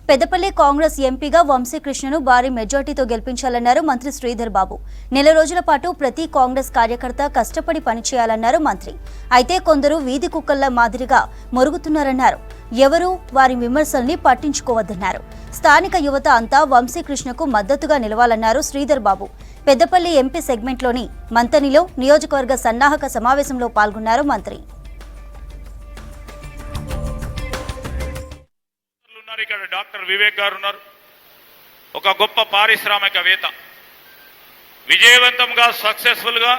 పెద్దపల్లి కాంగ్రెస్ ఎంపీగా వంశీకృష్ణను భారీ మెజార్టీతో గెలిపించాలన్నారు మంత్రి శ్రీధర్ బాబు. నెల రోజుల పాటు ప్రతి కాంగ్రెస్ కార్యకర్త కష్టపడి పనిచేయాలన్నారు మంత్రి. అయితే కొందరు వీధి కుక్కల్లా మాదిరిగా మొరుగుతున్నారన్నారు. ఎవరూ వారి విమర్శల్ని పట్టించుకోవద్దన్నారు. స్థానిక యువత అంతా వంశీకృష్ణకు మద్దతుగా నిలవాలన్నారు శ్రీధర్ బాబు. పెద్దపల్లి ఎంపీ సెగ్మెంట్లోని మంతనిలో నియోజకవర్గ సన్నాహక సమావేశంలో పాల్గొన్నారు మంత్రి. ఇక్కడ డాక్టర్ వివేక్ గారు ఉన్నారు. ఒక గొప్ప పారిశ్రామికవేత్త, విజయవంతంగా సక్సెస్ఫుల్గా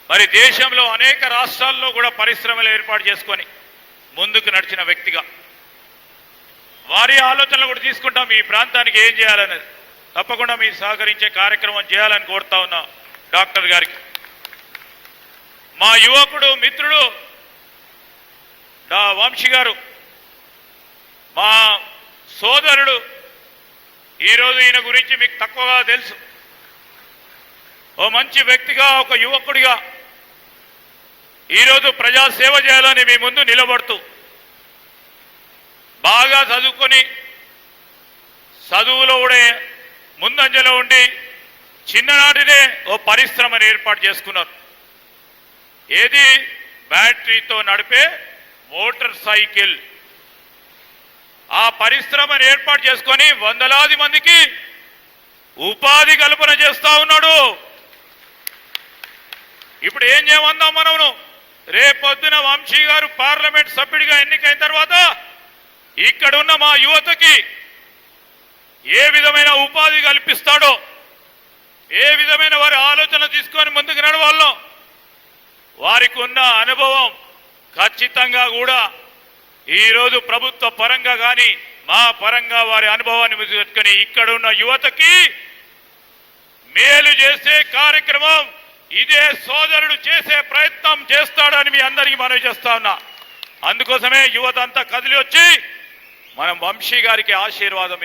మరి దేశంలో అనేక రాష్ట్రాల్లో కూడా పరిశ్రమలు ఏర్పాటు చేసుకొని ముందుకు నడిచిన వ్యక్తిగా వారి ఆలోచనలు కూడా తీసుకుంటాం. ఈ ప్రాంతానికి ఏం చేయాలనేది తప్పకుండా మీరు సహకరించే కార్యక్రమం చేయాలని కోరుతా ఉన్నా డాక్టర్ గారికి. మా యువకుడు మిత్రుడు వంశీ గారు, మా సోదరుడు, ఈరోజు ఈయన గురించి మీకు తక్కువగా తెలుసు. ఓ మంచి వ్యక్తిగా, ఒక యువకుడిగా ఈరోజు ప్రజాసేవ చేయాలని మీ ముందు నిలబడుతూ బాగా చదువుకొని చదువులో కూడా ముందంజలో ఉండి చిన్ననాటినే ఓ పరిశ్రమను ఏర్పాటు చేసుకున్నారు. ఏది? బ్యాటరీతో నడిపే మోటార్ సైకిల్. ఆ పరిశ్రమను ఏర్పాటు చేసుకొని వందలాది మందికి ఉపాధి కల్పన చేస్తా ఉన్నాడు. ఇప్పుడు ఏం చేయమందాం మనము? రేపొద్దున వంశీ గారు పార్లమెంట్ సభ్యుడిగా ఎన్నికైన తర్వాత ఇక్కడున్న మా యువతకి ఏ విధమైన ఉపాధి కల్పిస్తాడో, ఏ విధమైన వారి ఆలోచన తీసుకొని ముందుకు నడవాలో, వారికి ఉన్న అనుభవం ఖచ్చితంగా కూడా ఈరోజు ప్రభుత్వ పరంగా కానీ మా పరంగా వారి అనుభవాన్ని పెట్టుకొని ఇక్కడున్న యువతకి మేలు చేసే కార్యక్రమం ఇదే సోదరుడు చేసే ప్రయత్నం చేస్తాడని మీ అందరికీ మనవి చేస్తా ఉన్నా. అందుకోసమే యువత అంతా కదిలి వచ్చి మనం వంశీ గారికి ఆశీర్వాదం